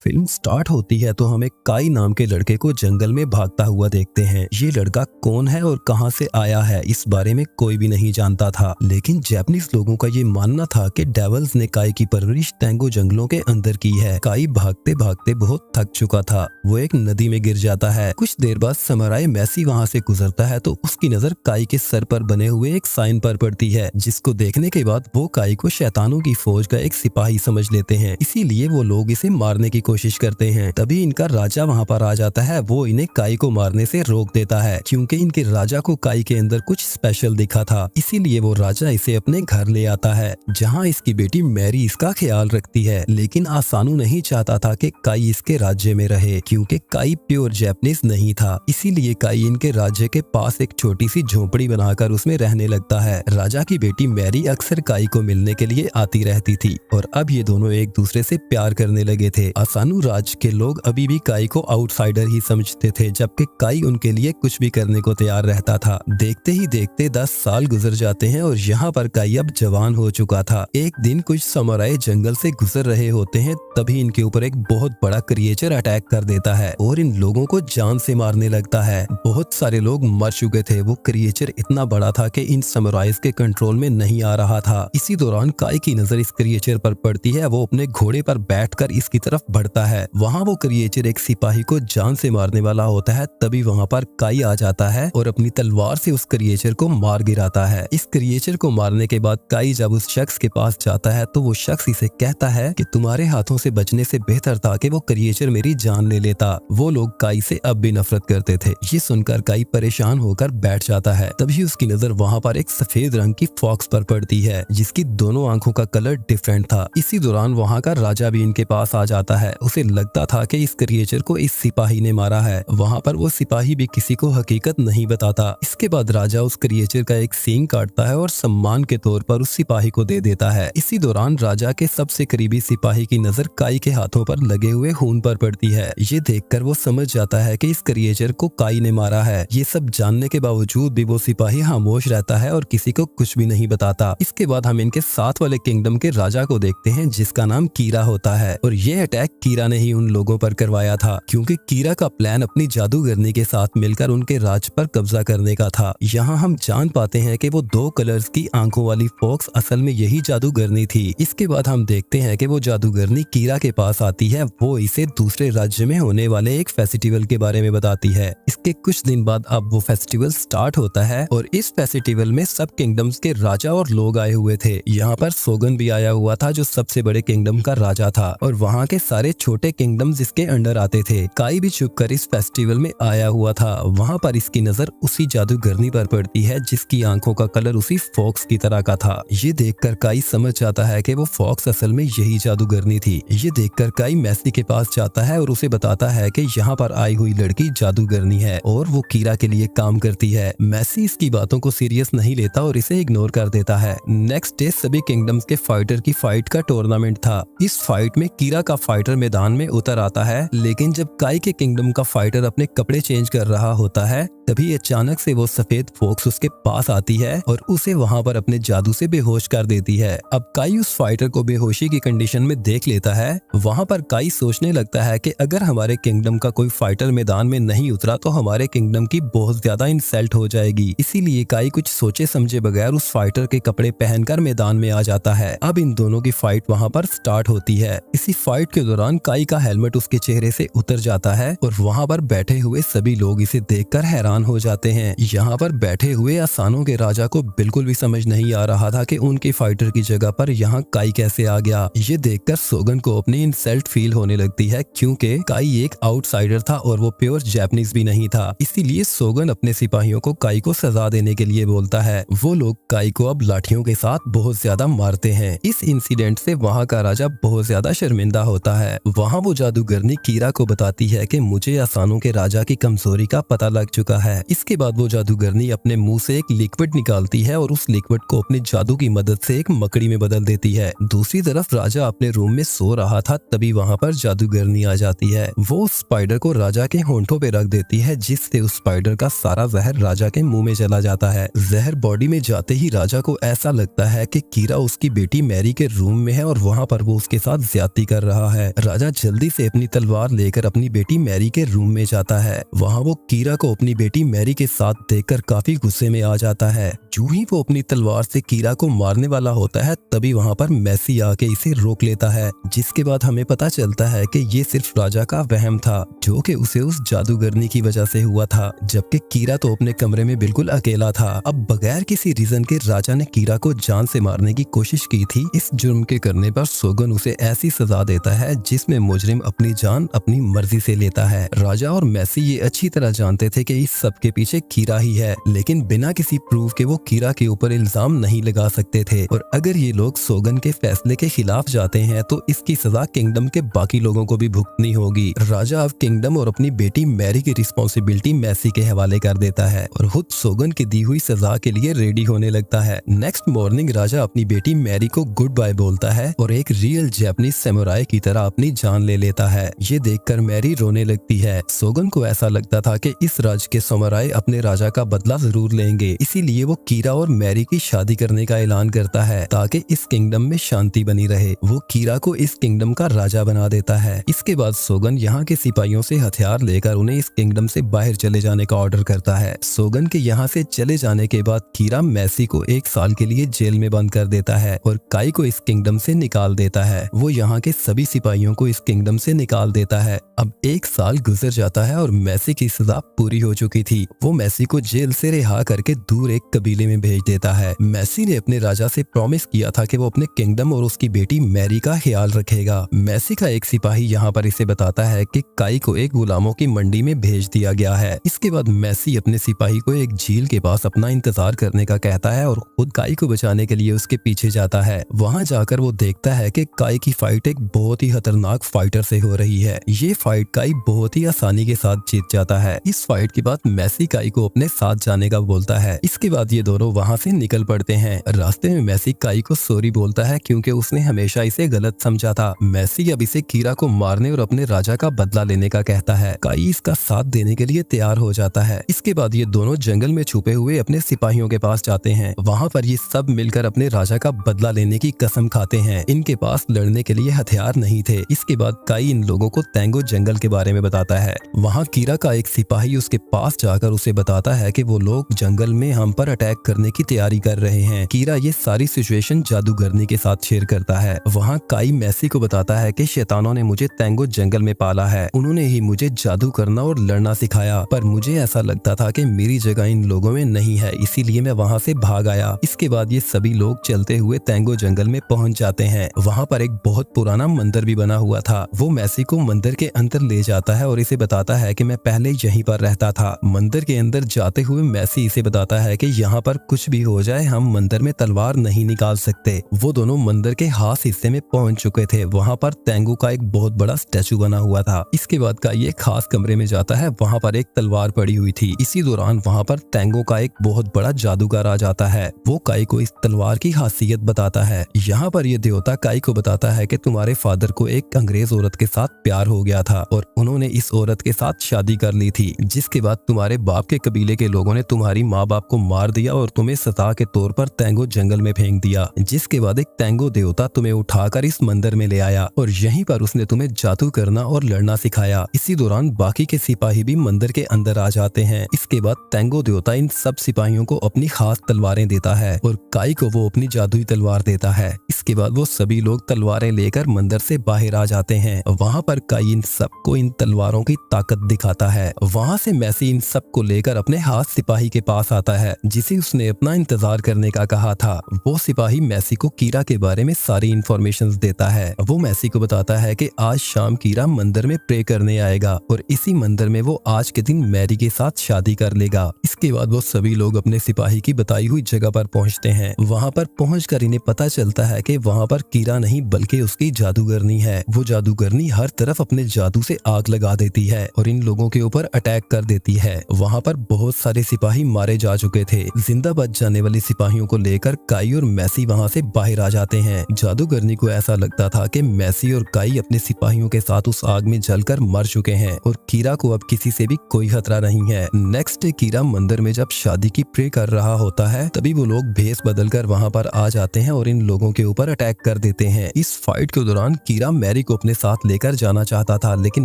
Film start होती है तो हमें काई नाम के लड़के को जंगल में भागता हुआ देखते हैं। ये लड़का कौन है और कहां से आया है इस बारे में कोई भी नहीं जानता था, लेकिन जापानीज लोगों का ये मानना था कि डेविल्स ने काई की परवरिश तेंगो जंगलों के अंदर की है। काई भागते भागते बहुत थक चुका था। वो एक नदी में गिर जाता है। कुछ देर बाद समुराई मैसी वहाँ से गुजरता है तो उसकी नजर काई के सर पर बने हुए एक साइन पर पड़ती है, जिसको देखने के बाद वो काई को शैतानों की फौज का एक सिपाही समझ लेते हैं। इसीलिए वो लोग इसे मारने की कोशिश करते हैं। तभी इनका राजा वहाँ पर आ जाता है। वो इन्हें काई को मारने से रोक देता है, क्योंकि इनके राजा को काई के अंदर कुछ स्पेशल दिखा था। इसीलिए वो राजा इसे अपने घर ले आता है, जहाँ इसकी बेटी मैरी इसका ख्याल रखती है। लेकिन आसानू नहीं चाहता था कि काई इसके राज्य में रहे, क्योंकि काई प्योर जैपनीज नहीं था। इसीलिए काई इनके राज्य के पास एक छोटी सी झोपड़ी बनाकर उसमें रहने लगता है। राजा की बेटी मैरी अक्सर काई को मिलने के लिए आती रहती थी और अब ये दोनों एक दूसरे से प्यार करने लगे थे। आसानू राज्य के लोग अभी भी काई को आउटसाइडर ही समझते थे, जबकि काई उनके लिए कुछ भी करने को तैयार रहता था। देखते ही देखते 10 साल गुजर जाते हैं और यहाँ पर काई अब जवान हो चुका था। एक दिन कुछ समुराई जंगल से गुजर रहे होते हैं, तभी इनके ऊपर एक बहुत बड़ा क्रिएचर अटैक कर देता है और इन लोगों को जान से मारने लगता है। बहुत सारे लोग मर चुके थे। वो क्रिएचर इतना बड़ा था कि इन समुराइज के कंट्रोल में नहीं आ रहा था। इसी दौरान काई की नजर इस क्रिएचर पर पड़ती है। वो अपने घोड़े पर बैठकर इसकी तरफ बढ़ता है। वहाँ वो क्रिएचर एक सिपाही को जान से मारने वाला होता है। तभी वहाँ पर काई आ जाता है और अपनी तलवार से उस क्रिएचर को मार गिराता है। इस क्रिएचर को मारने के बाद काई जब उस शख्स के पास जाता है तो वो शख्स इसे कहता है कि तुम्हारे हाथों से बचने से बेहतर था कि वो क्रिएचर मेरी जान ले लेता। वो लोग काई से अब भी नफरत करते थे। ये सुनकर काई परेशान होकर बैठ जाता है। तभी उसकी नजर वहाँ पर एक सफेद रंग की फॉक्स पर पड़ती है, जिसकी दोनों आंखों का कलर डिफरेंट था। इसी दौरान वहाँ का राजा भी इनके पास आ जाता है। उसे लगता था कि इस क्रिएचर को इस सिपाही ने मारा है। वहाँ पर वो सिपाही भी किसी को हकीकत नहीं बताता। इसके बाद राजा उस क्रिएचर का एक सींग काटता है और सम्मान के तौर पर उस सिपाही को दे देता है। इसी दौरान राजा के सबसे करीबी सिपाही की नजर काई के हाथों पर लगे हुए खून पर पड़ती है। ये देखकर वो समझ जाता है कि इस क्रिएचर को काई ने मारा है। ये सब जानने के बावजूद भी वो सिपाही खामोश रहता है और किसी को कुछ भी नहीं बताता। इसके बाद हम इनके साथ वाले किंगडम के राजा को देखते हैं, जिसका नाम कीरा होता है। और ये अटैक कीरा ने ही उन लोगों पर करवाया था, क्योंकि कीरा का प्लान अपनी जादूगरनी के साथ मिलकर उनके राज पर कब्जा करने का था। यहाँ हम जान पाते हैं कि वो 2 कलर्स की आंखों वाली फॉक्स असल में यही जादूगरनी थी। इसके बाद हम देखते हैं कि वो जादूगरनी कीरा के पास आती है। वो इसे दूसरे राज्य में होने वाले एक फेस्टिवल के बारे में बताती है। इसके कुछ दिन बाद अब वो फेस्टिवल स्टार्ट होता है और इस फेस्टिवल में सब किंगडम्स के राजा और लोग आए हुए थे। यहाँ पर सोगन भी आया हुआ था, जो सबसे बड़े किंगडम का राजा था, और वहाँ के सारे छोटे किंगडम्स इसके अंडर आते थे। काई भी छुपकर इस फेस्टिवल में आया हुआ था। वहाँ पर इसकी नजर उसी जादूगरनी पर पड़ती है, जिसकी आंखों का कलर उसी फॉक्स की तरह का था। ये देखकर काई समझ जाता है कि वो फॉक्स असल में यही जादूगरनी थी। ये देखकर काई मैसी के पास जाता है और उसे बताता है कि यहाँ पर आई हुई लड़की जादूगरनी है और वो कीरा के लिए काम करती है। मैसी इसकी बातों को सीरियस नहीं लेता और इसे इग्नोर कर देता है। नेक्स्ट डे सभी किंगडम्स के फाइटर की फाइट का टूर्नामेंट था। इस फाइट में कीरा का फाइटर मैदान में उतर आता है, लेकिन जब काई के किंगडम का फाइटर अपने कपड़े चेंज कर रहा होता है, तभी अचानक से वो सफेद फॉक्स उसके पास आती है और उसे वहाँ पर अपने जादू से बेहोश कर देती है। अब काई उस फाइटर को बेहोशी की कंडीशन में देख लेता है। वहाँ पर काई सोचने लगता है कि अगर हमारे किंगडम का कोई फाइटर मैदान में नहीं उतरा तो हमारे किंगडम की बहुत ज्यादा इंसल्ट हो जाएगी। इसीलिए काई कुछ सोचे समझे बगैर उस फाइटर के कपड़े पहनकर मैदान में आ जाता है। अब इन दोनों की फाइट वहाँ पर स्टार्ट होती है। इसी फाइट के दौरान काई का हेलमेट उसके चेहरे से उतर जाता है और वहाँ पर बैठे हुए सभी लोग इसे देखकर हैरान हो जाते हैं। यहाँ पर बैठे हुए आसानों के राजा को बिल्कुल भी समझ नहीं आ रहा था कि उनके फाइटर की जगह पर यहाँ काई कैसे आ गया। ये देखकर सोगन को अपनी इंसल्ट फील होने लगती है, क्योंकि काई एक आउटसाइडर था और वो प्योर जापानीज भी नहीं था। इसीलिए सोगन अपने सिपाहियों को काई को सजा देने के लिए बोलता है। वो लोग काई को अब लाठियों के साथ बहुत ज्यादा मारते हैं। इस इंसिडेंट से वहाँ का राजा बहुत ज्यादा शर्मिंदा होता है। वहाँ वो जादूगरनी कीरा को बताती है कि मुझे आसानों के राजा की कमजोरी का पता लग चुका है। इसके बाद वो जादूगरनी अपने मुंह से एक लिक्विड निकालती है और उस लिक्विड को अपने जादू की मदद से एक मकड़ी में बदल देती है। दूसरी तरफ राजा अपने रूम में सो रहा था, तभी वहाँ पर जादूगरनी आ जाती है। वो उस स्पाइडर को राजा के होंठों पे रख देती है, जिससे उस स्पाइडर का सारा जहर राजा के मुंह में चला जाता है। जहर बॉडी में जाते ही राजा को ऐसा लगता है कि कीरा उसकी बेटी मैरी के रूम में है और वहाँ पर वो उसके साथ ज्यादती कर रहा है। राजा जल्दी से अपनी तलवार लेकर अपनी बेटी मैरी के रूम में जाता है। वहाँ वो कीरा को अपनी बेटी मैरी के साथ देखकर काफी गुस्से में आ जाता है। जो ही वो अपनी तलवार से कीरा को मारने वाला होता है, तभी वहाँ पर मैसी आके इसे रोक लेता है, जिसके बाद हमें पता चलता है कि ये सिर्फ राजा का वहम था, जो कि उसे उस जादूगरनी की वजह से हुआ था, जबकि कीरा तो अपने कमरे में बिल्कुल अकेला था। अब बगैर किसी रीजन के राजा ने कीरा को जान से मारने की कोशिश की थी। इस जुर्म के करने पर सोगन उसे ऐसी सजा देता है जिसमें मुजरिम अपनी जान अपनी मर्जी से लेता है। राजा और मैसी ये अच्छी तरह जानते थे कि इस सब के पीछे कीरा ही है, लेकिन बिना किसी प्रूफ के वो कीरा के ऊपर इल्जाम नहीं लगा सकते थे। और अगर ये लोग सोगन के फैसले के खिलाफ जाते हैं तो इसकी सजा किंगडम के बाकी लोगों को भी भुगतनी होगी। राजा अब किंगडम और अपनी बेटी मैरी की रिस्पॉन्सिबिलिटी मैसी के हवाले कर देता है और खुद सोगन की दी हुई सजा के लिए रेडी होने लगता है। नेक्स्ट मॉर्निंग राजा अपनी बेटी मैरी को गुड बाय बोलता है और एक रियल जापानीज समुराई की तरह अपनी जान ले लेता है। ये देखकर मैरी रोने लगती है। सोगन को ऐसा लगता था कि इस राज्य के समुराई अपने राजा का बदला जरूर लेंगे, इसीलिए वो कीरा और मैरी की शादी करने का ऐलान करता है ताकि इस किंगडम में शांति बनी रहे। वो कीरा को इस किंगडम का राजा बना देता है। इसके बाद सोगन यहाँ के सिपाहियों से हथियार लेकर उन्हें इस किंगडम से बाहर चले जाने का ऑर्डर करता है। सोगन के यहाँ से चले जाने के बाद कीरा मैसी को 1 साल के लिए जेल में बंद कर देता है और काई को इस किंगडम से निकाल देता है। वो यहाँ के सभी सिपाहियों को इस किंगडम से निकाल देता है। अब 1 साल गुजर जाता है और मैसी की सजा पूरी हो चुकी थी। वो मैसी को जेल से रिहा करके दूर एक कबीले में भेज देता है। मैसी ने अपने राजा से प्रॉमिस किया था कि वो अपने किंगडम और उसकी बेटी मैरी का ख्याल रखेगा। मैसी का एक सिपाही यहाँ पर इसे बताता है कि काई को एक गुलामों की मंडी में भेज दिया गया है। इसके बाद मैसी अपने सिपाही को एक झील के पास अपना इंतजार करने का कहता है और खुद काई को बचाने के लिए उसके पीछे जाता है। वहाँ जाकर वो देखता है कि काई की फाइट एक बहुत ही खतरनाक फाइटर से हो रही है। ये फाइट काई बहुत ही आसानी के साथ जीत जाता है। इस फाइट के बाद मैसी काई को अपने साथ जाने का बोलता है। इसके बाद ये दोनों वहाँ से निकल पड़ते हैं। रास्ते में मैसी काई को सॉरी बोलता है क्योंकि उसने हमेशा इसे गलत समझा था। मैसी अब इसे कीरा को मारने और अपने राजा का बदला लेने का कहता है। काई इसका साथ देने के लिए तैयार हो जाता है। इसके बाद ये दोनों जंगल में छुपे हुए अपने सिपाहियों के पास जाते हैं। वहाँ पर ये सब मिलकर अपने राजा का बदला लेने की कसम खाते हैं। इनके पास लड़ने के लिए हथियार नहीं थे। इसके बाद काई इन लोगों को तेंगो जंगल के बारे में बताता है। वहाँ कीरा का एक सिपाही उसके पास जाकर उसे बताता है कि वो लोग जंगल में हम पर अटैक करने की तैयारी कर रहे हैं। कीरा ये सारी सिचुएशन जादूगरनी के साथ शेयर करता है। वहाँ काई मैसी को बताता है कि शैतानों ने मुझे तेंगो जंगल में पाला है। उन्होंने ही मुझे जादू करना और लड़ना सिखाया, पर मुझे ऐसा लगता था कि मेरी जगह इन लोगों में नहीं है, इसीलिए मैं वहाँ से भाग आया। इसके बाद ये सभी लोग चलते हुए तेंगो जंगल में पहुँच जाते हैं। वहाँ पर एक बहुत पुराना मंदिर भी बना हुआ था। वो मैसी को मंदिर के अंदर ले जाता है और इसे बताता है कि मैं पहले यहीं पर रहता था। मंदिर के अंदर जाते हुए मैसी इसे बताता है कि यहाँ पर कुछ भी हो जाए हम मंदिर में तलवार नहीं निकाल सकते। वो दोनों मंदिर के खास हिस्से में पहुंच चुके थे। वहाँ पर तेंगो का एक बहुत बड़ा स्टैचू बना हुआ था। इसके बाद का ये खास कमरे में जाता है। वहाँ पर एक तलवार पड़ी हुई थी। इसी दौरान वहाँ पर तेंगो का एक बहुत बड़ा जादूगर आ जाता है। वो काई को इस तलवार की खासियत बताता है। यहाँ पर ये देवता काई को बताता है कि तुम्हारे फादर को एक अंग्रेज औरत के साथ प्यार हो गया था और उन्होंने इस औरत के साथ शादी कर ली थी, जिसके बाद तुम्हारे बाप के कबीले के लोगों ने तुम्हारी माँ बाप को मार दिया और तुम्हें सता के तौर पर तेंगो जंगल में फेंक दिया। जिसके बाद एक तेंगो देवता तुम्हें उठाकर इस मंदिर में ले आया और यहीं पर उसने तुम्हें जादू करना और लड़ना सिखाया। इसी दौरान बाकी के सिपाही भी मंदिर के अंदर आ जाते हैं। इसके बाद तेंगो देवता इन सब सिपाहियों को अपनी खास तलवारें देता है और काई को वो अपनी जादुई तलवार देता है। इसके बाद वो सभी लोग तलवारें लेकर मंदिर से बाहर आ जाते हैं। वहाँ पर काई इन सबको इन तलवारों की ताकत दिखाता है। वहाँ से मैसी इन सबको लेकर अपने हाथ सिपाही के पास आता है, जिसे उसने अपना इंतजार करने का कहा था। वो सिपाही मैसी को कीरा के बारे में सारी इंफॉर्मेशन देता है। वो मैसी को बताता है कि आज शाम कीरा मंदिर में प्रे करने आएगा और इसी मंदिर में वो आज के दिन मैरी के साथ शादी कर लेगा। इसके बाद वो सभी लोग अपने सिपाही की बताई हुई जगह पर पहुंचते हैं। वहाँ पर पहुंचकर इन्हें पता चलता है कि वहाँ पर कीरा नहीं बल्कि उसकी जादूगरनी है। वो जादूगरनी हर तरफ अपने जादू से आग लगा देती है और इन लोगों के ऊपर अटैक कर देती है। है। वहाँ पर बहुत सारे सिपाही मारे जा चुके थे। जिंदा बच जाने वाले सिपाहियों को लेकर काई और मैसी वहाँ से बाहर आ जाते हैं। जादूगरनी को ऐसा लगता था कि मैसी और काई अपने सिपाहियों के साथ उस आग में जलकर मर चुके हैं और कीरा को अब किसी से भी कोई खतरा नहीं है। नेक्स्ट डे कीरा मंदिर में जब शादी की प्रे कर रहा होता है, तभी वो लोग भेस बदलकर वहाँ पर आ जाते हैं और इन लोगों के ऊपर अटैक कर देते हैं। इस फाइट के दौरान कीरा मैरी को अपने साथ लेकर जाना चाहता था, लेकिन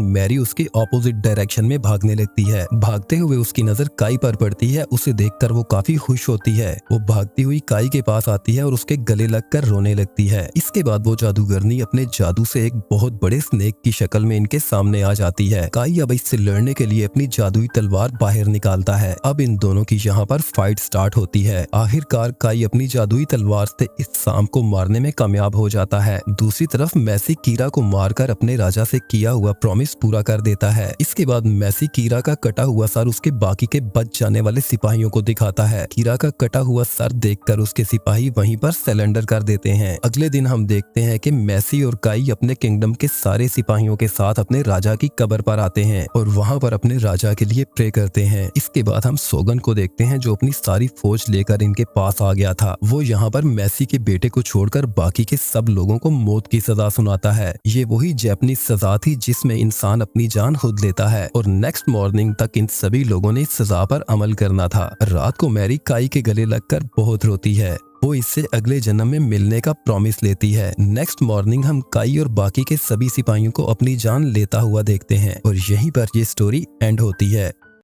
मैरी उसके ऑपोजिट डायरेक्शन में भागने लगती है। भागते हुए उसकी नजर काई पर पड़ती है। उसे देखकर वो काफी खुश होती है। वो भागती हुई काई के पास आती है और उसके गले लगकर रोने लगती है। इसके बाद वो जादूगरनी अपने जादू से एक बहुत बड़े स्नेक की शक्ल में इनके सामने आ जाती है। काई अब इससे लड़ने के लिए अपनी जादुई तलवार बाहर निकालता है। अब इन दोनों की यहाँ पर फाइट स्टार्ट होती है। आखिरकार काई अपनी जादुई तलवार से इस सांप को मारने में कामयाब हो जाता है। दूसरी तरफ मैसी कीरा को मारकर अपने राजा से किया हुआ प्रॉमिस पूरा कर देता है। इसके बाद मैसी कीरा का कटा हुआ सर उसके बाकी के बच जाने वाले सिपाहियों को दिखाता है। कीरा का कटा हुआ सर देखकर उसके सिपाही वहीं पर सरेंडर कर देते हैं। अगले दिन हम देखते हैं कि मैसी और काई अपने किंगडम के सारे सिपाहियों के साथ अपने राजा की कब्र पर आते हैं और वहां पर अपने राजा के लिए प्रे करते हैं। इसके बाद हम सोगन को देखते हैं जो अपनी सारी फौज लेकर इनके पास आ गया था। वो यहाँ पर मैसी के बेटे को छोड़कर बाकी के सब लोगों को मौत की सजा सुनाता है। ये वही जापानीज सजा थी जिसमें इंसान अपनी जान खुद लेता है और नेक्स्ट मॉर्निंग तक इन सभी लोगों ने इस सजा पर अमल करना था। रात को मैरी काई के गले लगकर बहुत रोती है। वो इससे अगले जन्म में मिलने का प्रॉमिस लेती है। नेक्स्ट मॉर्निंग हम काई और बाकी के सभी सिपाहियों को अपनी जान लेता हुआ देखते हैं और यहीं पर ये स्टोरी एंड होती है।